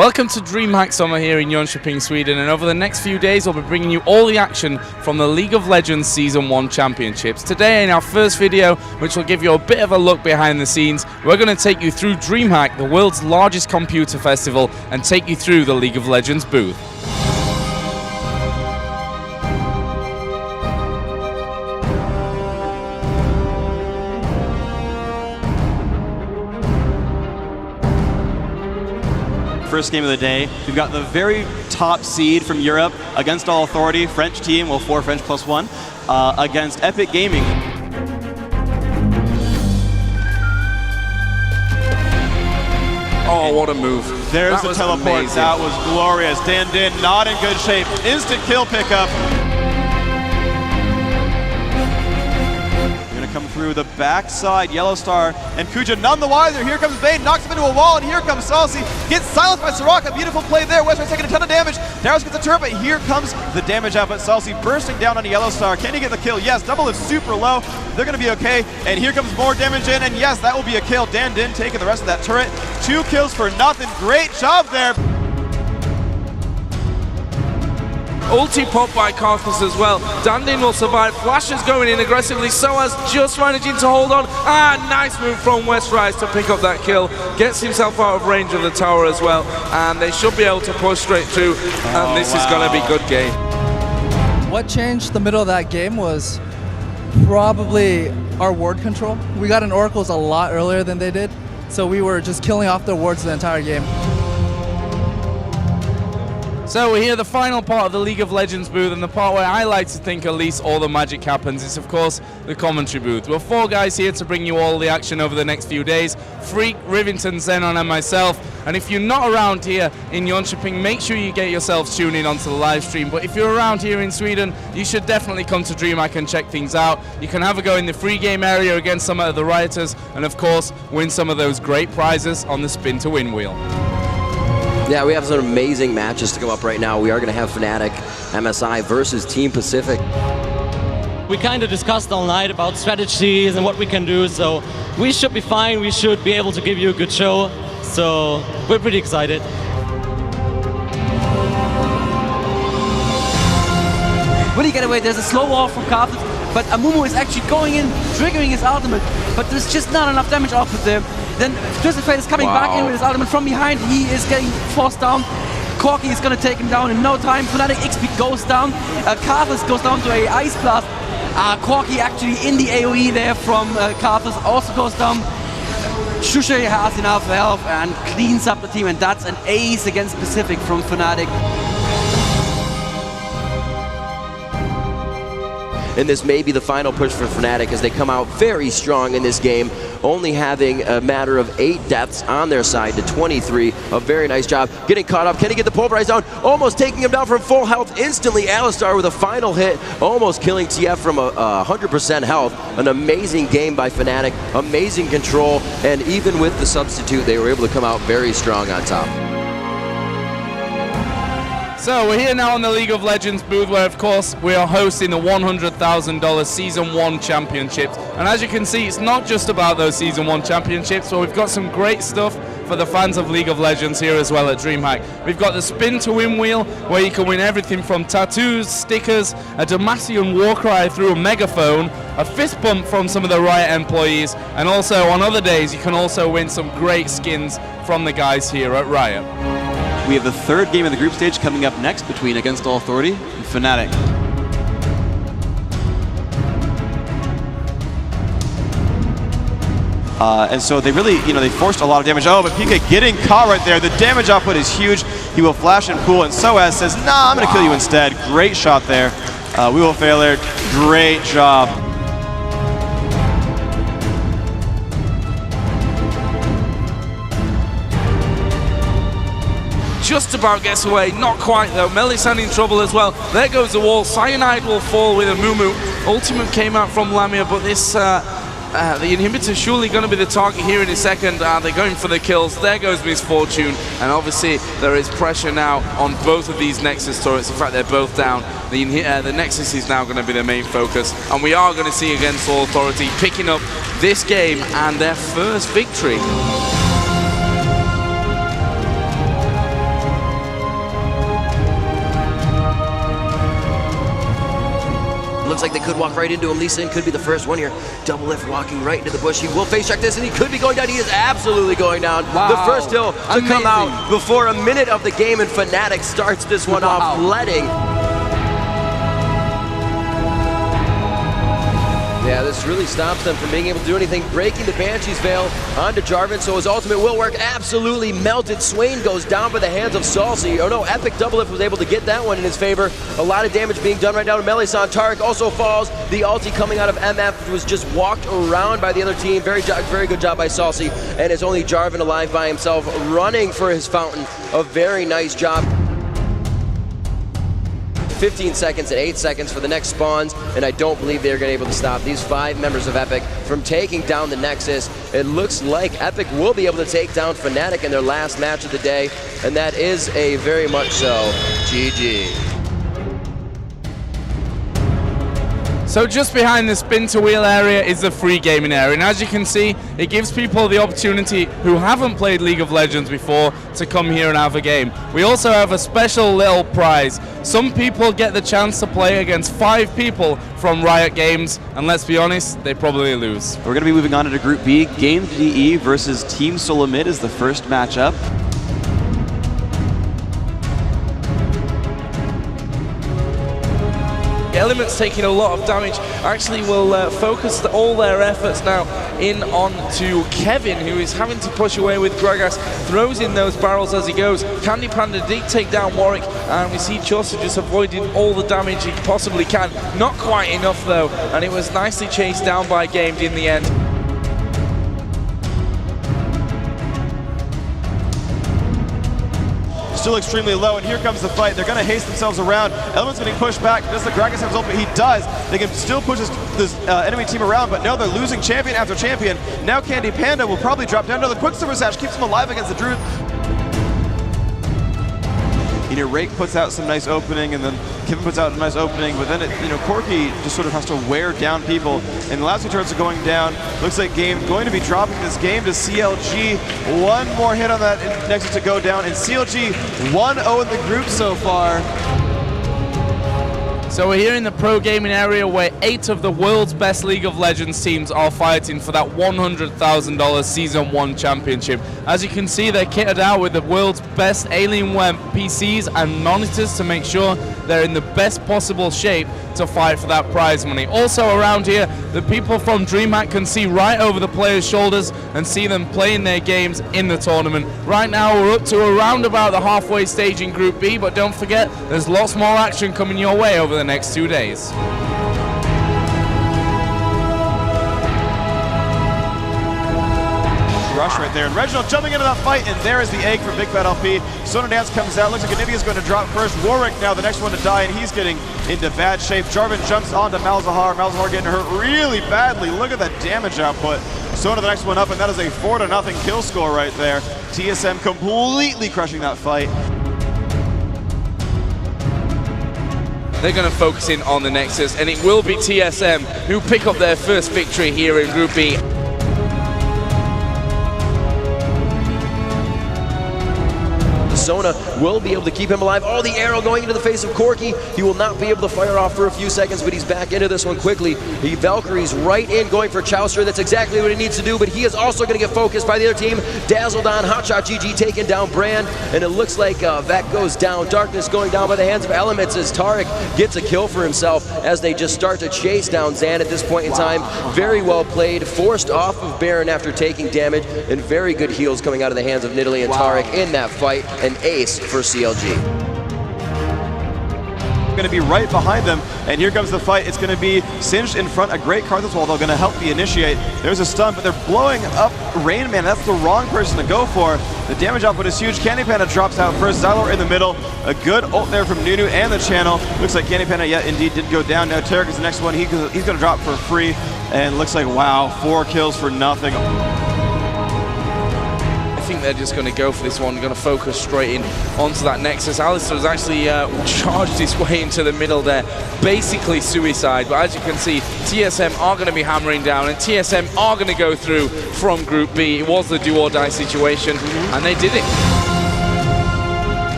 Welcome to DreamHack Summer here in Jönköping, Sweden, and over the next few days we'll be bringing you all the action from the League of Legends Season 1 Championships. Today in our first video, which will give you a bit of a look behind the scenes, we're going to take you through DreamHack, the world's largest computer festival, and take you through the League of Legends booth. First game of the day. We've got the very top seed from Europe against all authority, French team, well 4 French plus 1, against Epic Gaming. Oh, what a move. There's the teleport. Amazing. That was glorious. Dan Din not in good shape. Instant kill pickup. Come through the backside, Yellow Star, and Kuja none the wiser. Here comes Bane, knocks him into a wall, and here comes Salsi. Gets silenced by Soraka, beautiful play there. Westride's taking a ton of damage. Darius gets a turret, but here comes the damage output. Salsi bursting down on a Yellow Star. Can he get the kill? Yes, double is super low. They're gonna be okay, and here comes more damage in, and yes, that will be a kill. Dan Din taking the rest of that turret. 2 kills for nothing, great job there. Ulti pop by Karthus as well. Dan Din will survive. Flash is going in aggressively. Soaz just managing to hold on. Nice move from Westride to pick up that kill. Gets himself out of range of the tower as well. And they should be able to push straight through. And this is going to be a good game. What changed the middle of that game was probably our ward control. We got in Oracles a lot earlier than they did. So we were just killing off their wards the entire game. So we're here, the final part of the League of Legends booth, and the part where I like to think at least all the magic happens. It's of course the commentary booth. We're 4 guys here to bring you all the action over the next few days. Freak, Rivington, Xenon and myself. And if you're not around here in Jönköping, make sure you get yourselves tuned in onto the live stream. But if you're around here in Sweden, you should definitely come to DreamHack and check things out. You can have a go in the free game area against some of the rioters, and of course win some of those great prizes on the spin to win wheel. Yeah, we have some amazing matches to come up right now. We are going to have FANTIC MSI versus Team Pacific. We kind of discussed all night about strategies and what we can do, so we should be fine. We should be able to give you a good show, so we're pretty excited. Really get away. There's a slow wall from Karthus, but Amumu is actually going in, triggering his ultimate, but there's just not enough damage output there. Then Twisted Fate is coming back in with his ultimate from behind. He is getting forced down. Corki is going to take him down in no time. FANTIC XP goes down. Karthus goes down to a Ice Blast. Corki actually in the AoE there from Karthus also goes down. Shusha has enough health and cleans up the team, and that's an ace against Pacific from FANTIC. And this may be the final push for FANTIC as they come out very strong in this game, only having a matter of 8 deaths on their side to 23. A very nice job getting caught up. Can he get the pulverize down? Almost taking him down from full health instantly. Alistar with a final hit, almost killing TF from 100% health. An amazing game by FANTIC, amazing control, and even with the substitute, they were able to come out very strong on top. So we're here now on the League of Legends booth, where of course we are hosting the $100,000 Season 1 Championships. And as you can see, it's not just about those Season 1 Championships, but we've got some great stuff for the fans of League of Legends here as well at DreamHack. We've got the spin to win wheel, where you can win everything from tattoos, stickers, a Demacian war cry through a megaphone, a fist bump from some of the Riot employees, and also on other days you can also win some great skins from the guys here at Riot. We have the 3rd game of the group stage coming up next between Against All Authority and FANTIC. And so they really, they forced a lot of damage. Oh, but PK getting caught right there. The damage output is huge. He will flash and pool, and Soaz says, nah, I'm going to kill you instead. Great shot there. We will fail there. Great job. Just about gets away, not quite though. Melisande in trouble as well. There goes the wall. Cyanide will fall with Amumu. Ultimate came out from Lamia, but this the inhibitor surely going to be the target here in a second. They're going for the kills. There goes Misfortune, and obviously there is pressure now on both of these Nexus turrets. In fact, they're both down. The Nexus is now going to be the main focus, and we are going to see Against All Authority picking up this game and their first victory. Looks like they could walk right into him. Lee Sin could be the first one here. Double lift walking right into the bush. He will face check this, and he could be going down. He is absolutely going down. Wow. The first hill to come out before a minute of the game, and FANTIC starts this one off leading. Yeah, this really stops them from being able to do anything. Breaking the Banshee's Veil onto Jarvan, so his ultimate will work. Absolutely melted. Swain goes down by the hands of Salsi. Oh no, Epic Double Lift was able to get that one in his favor. A lot of damage being done right now to Melee-san. Taric also falls. The ulti coming out of MF was just walked around by the other team. Very good job by Salsi. And it's only Jarvan alive by himself, running for his fountain. A very nice job. 15 seconds and 8 seconds for the next spawns, and I don't believe they're going to be able to stop these 5 members of Epic from taking down the Nexus. It looks like Epic will be able to take down FANTIC in their last match of the day, and that is a very much so GG. So just behind the spin to wheel area is the free gaming area, and as you can see, it gives people the opportunity who haven't played League of Legends before to come here and have a game. We also have a special little prize. Some people get the chance to play against 5 people from Riot Games, and let's be honest, they probably lose. We're going to be moving on to Group B. Game DE versus Team Solamid is the first matchup. Elements taking a lot of damage actually will focus all their efforts now in on to Kevin, who is having to push away with Gragas, throws in those barrels as he goes. Candy Panda did take down Warwick, and we see Chaucer just avoiding all the damage he possibly can. Not quite enough though, and it was nicely chased down by Gamed in the end. Still extremely low, and here comes the fight. They're going to haste themselves around. Element's getting pushed back. Does the Gragas have his ultimate? He does. They can still push this enemy team around, but no, they're losing champion after champion. Now Candy Panda will probably drop down. No, the Quicksilver Sash keeps him alive against the Druid. Rake puts out some nice opening, and then Kevin puts out a nice opening, but then Corky just sort of has to wear down people, and the last 2 turrets are going down. Looks like Game going to be dropping this game to CLG. One more hit on that Nexus to go down, and CLG 1-0 in the group so far. So we're here in the pro gaming area where 8 of the world's best League of Legends teams are fighting for that $100,000 Season 1 championship. As you can see, they're kitted out with the world's best Alienware PCs and monitors to make sure they're in the best possible shape to fight for that prize money. Also around here, the people from DreamHack can see right over the players' shoulders and see them playing their games in the tournament. Right now we're up to around about the halfway stage in Group B, but don't forget, there's lots more action coming your way over the next 2 days. Rush right there, and Reginald jumping into that fight, and there is the egg for Big Fat LP. Sona Dance comes out, looks like Anivia's going to drop first. Warwick now the next one to die, and he's getting into bad shape. Jarvan jumps onto Malzahar. Malzahar getting hurt really badly. Look at that damage output. Sona the next one up, and that is a 4-0 kill score right there. TSM completely crushing that fight. They're going to focus in on the Nexus, and it will be TSM who pick up their first victory here in Group B. Sona will be able to keep him alive. Oh, the arrow going into the face of Corky. He will not be able to fire off for a few seconds, but he's back into this one quickly. He Valkyries right in, going for Chaucer. That's exactly what he needs to do, but he is also going to get focused by the other team. Dazzled on, Hotshot GG taking down Brand, and it looks like Vec goes down. Darkness going down by the hands of Elements as Taric gets a kill for himself as they just start to chase down Zan at this point in time. Very well played, forced off of Baron after taking damage, and very good heals coming out of the hands of Nidalee and Taric in that fight. An ace for CLG. Going to be right behind them, and here comes the fight. It's going to be Singed in front. A great card this wall. They're going to help the initiate. There's a stun, but they're blowing up Rain Man. That's the wrong person to go for. The damage output is huge. Candy Panda drops out first. Xylor in the middle. A good ult there from Nunu and the channel. Looks like Candy Panda, yeah, indeed did go down. Now Taric is the next one. He's going to drop for free, and looks like, wow, 4 kills for nothing. I think they're just going to go for this one. They're going to focus straight in onto that Nexus. Alistar has actually charged his way into the middle there. Basically suicide, but as you can see, TSM are going to be hammering down, and TSM are going to go through from Group B. It was the do or die situation, and they did it.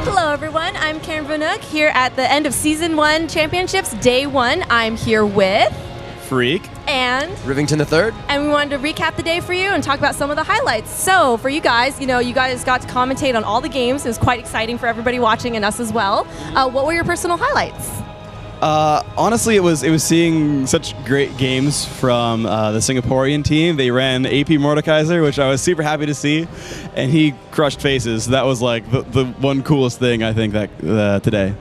Hello Lauren Vanook here at the end of Season 1 Championships, Day 1. I'm here with... Freak. And... Rivington III. And we wanted to recap the day for you and talk about some of the highlights. So, for you guys, you guys got to commentate on all the games. It was quite exciting for everybody watching and us as well. What were your personal highlights? Honestly, it was seeing such great games from the Singaporean team. They ran AP Mordekaiser, which I was super happy to see, and he crushed faces. That was like the one coolest thing I think that today.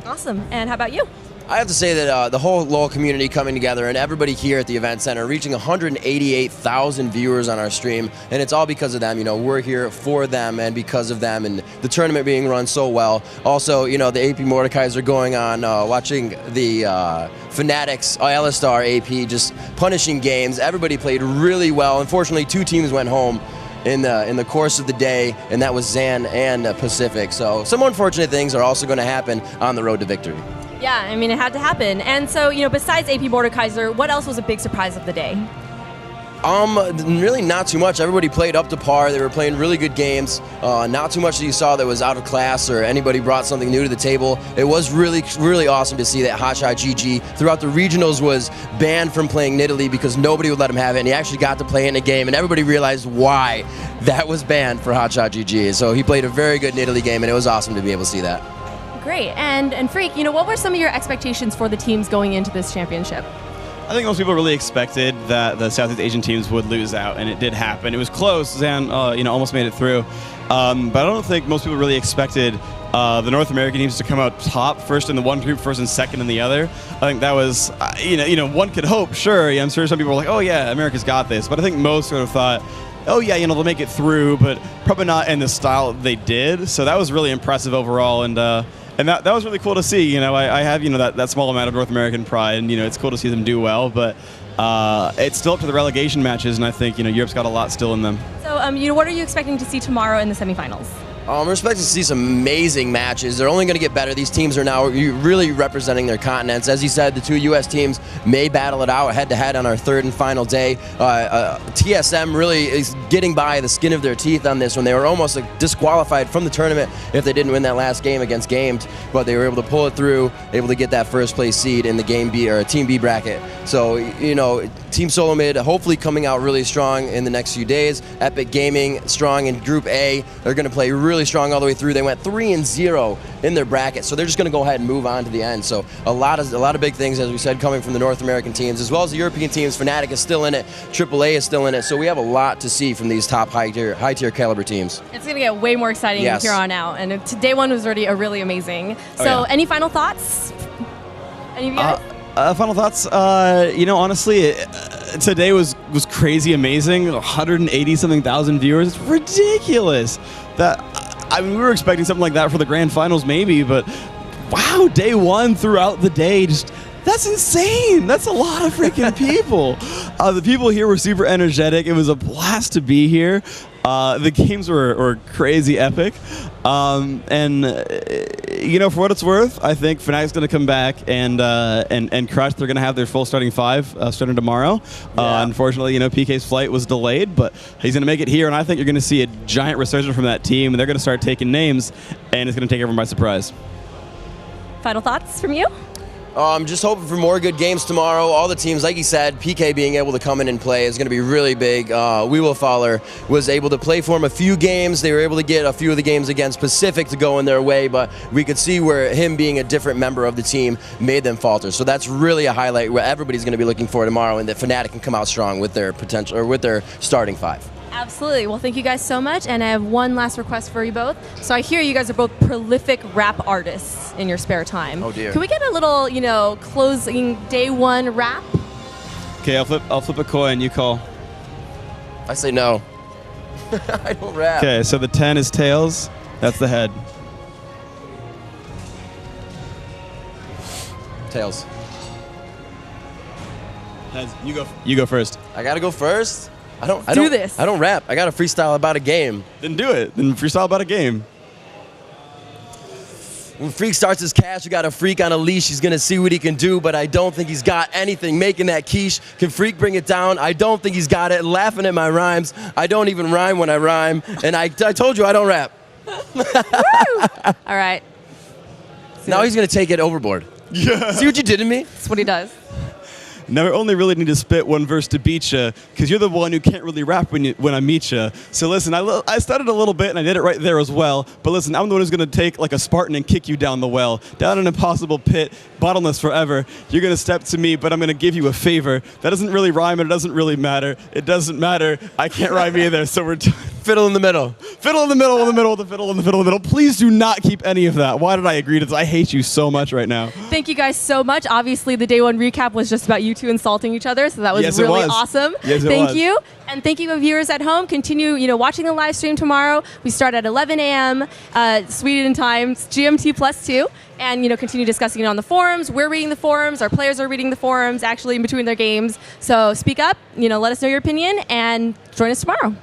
Awesome. And how about you? I have to say that the whole LoL community coming together and everybody here at the event center, reaching 188,000 viewers on our stream, and it's all because of them. We're here for them and because of them, and the tournament being run so well. Also, the AP Mordekaiser going on, watching the Fanatics, Alistar AP just punishing games. Everybody played really well. Unfortunately, 2 teams went home in the course of the day, and that was Zan and Pacific. So some unfortunate things are also going to happen on the road to victory. Yeah, I mean, it had to happen. And so, besides AP Mordekaiser, what else was a big surprise of the day? Really not too much. Everybody played up to par. They were playing really good games. Not too much that you saw that was out of class or anybody brought something new to the table. It was really, really awesome to see that Hotshot GG throughout the regionals was banned from playing Nidalee because nobody would let him have it, and he actually got to play in a game, and everybody realized why that was banned for Hotshot GG. So he played a very good Nidalee game, and it was awesome to be able to see that. Great. And Freak, what were some of your expectations for the teams going into this championship? I think most people really expected that the Southeast Asian teams would lose out, and it did happen. It was close. Zan, almost made it through. But I don't think most people really expected the North American teams to come out top, first in the one group, first and second in the other. I think that was, one could hope, sure. I'm sure some people were like, oh yeah, America's got this. But I think most sort of thought, oh yeah, they'll make it through, but probably not in the style they did. So that was really impressive overall, and that was really cool to see. I have that small amount of North American pride, and it's cool to see them do well. But it's still up to the relegation matches, and I think Europe's got a lot still in them. So what are you expecting to see tomorrow in the semifinals? We're expecting to see some amazing matches. They're only going to get better. These teams are now really representing their continents. As you said, the 2 U.S. teams may battle it out head-to-head on our 3rd and final day. TSM really is getting by the skin of their teeth on this one. They were almost disqualified from the tournament if they didn't win that last game against Gamed, but they were able to pull it through, able to get that first-place seed in the Game B or Team B bracket. So, Team Solo Mid hopefully coming out really strong in the next few days. Epic Gaming strong in Group A. They're going to play really strong all the way through. They went 3-0 in their bracket, so they're just going to go ahead and move on to the end. So a lot of big things, as we said, coming from the North American teams as well as the European teams. Fnatic is still in it. AAA is still in it. So we have a lot to see from these top high tier caliber teams. It's going to get way more exciting here on out. And Day 1 was already really amazing. So any final thoughts? Any of you guys? Final thoughts? Honestly, today was crazy amazing. 180-something thousand viewers. It's ridiculous. We were expecting something like that for the grand finals maybe, but wow, Day 1 throughout the day, that's insane. That's a lot of freaking people. The people here were super energetic. It was a blast to be here. The games were crazy epic. For what it's worth, I think Fnatic's going to come back and crush. They're going to have their full starting 5 starting tomorrow. Unfortunately, PK's flight was delayed, but he's going to make it here, and I think you're going to see a giant resurgence from that team, and they're going to start taking names, and it's going to take everyone by surprise. Final thoughts from you? I'm just hoping for more good games tomorrow. All the teams, like you said, PK being able to come in and play is going to be really big. We Will Faller was able to play for him a few games. They were able to get a few of the games against Pacific to go in their way, but we could see where him being a different member of the team made them falter. So that's really a highlight where everybody's going to be looking for tomorrow, and that Fnatic can come out strong with their potential or with their starting 5. Absolutely. Well, thank you guys so much. And I have one last request for you both. So I hear you guys are both prolific rap artists in your spare time. Oh, dear. Can we get a little, closing Day 1 rap? Okay, I'll flip a coin. You call. I say no. I don't rap. Okay, so the 10 is tails. That's the head. Tails. Heads. You go first. I gotta go first? I don't this. I don't rap. I got to freestyle about a game. Then do it. Then freestyle about a game. When Freak starts his cash, we got a Freak on a leash. He's going to see what he can do, but I don't think he's got anything making that quiche. Can Freak bring it down? I don't think he's got it. Laughing at my rhymes. I don't even rhyme when I rhyme. And I told you I don't rap. All right. Now he's going to take it overboard. Yeah. See what you did to me? That's what he does. Now I only really need to spit one verse to beat ya, because you're the one who can't really rap when I meet ya. So listen, I stuttered a little bit and I did it right there as well. But listen, I'm the one who's gonna take like a Spartan and kick you down the well, down an impossible pit, bottomless forever. You're gonna step to me, but I'm gonna give you a favor. That doesn't really rhyme and it doesn't really matter. It doesn't matter. I can't rhyme either. So we're fiddle in the middle. Fiddle in the middle, in the middle, the fiddle in the fiddle in the middle. Please do not keep any of that. Why did I agree to this? I hate you so much right now. Thank you guys so much. Obviously, the day one recap was just about you two insulting each other, so that was Yes, really it was. awesome. Yes, it Thank was. you. And thank you, viewers at home. Continue, watching the live stream tomorrow. We start at 11 a.m. Sweden time, GMT +2, and continue discussing it on the forums. We're reading the forums. Our players are reading the forums, actually in between their games. So speak up. Let us know your opinion, and join us tomorrow.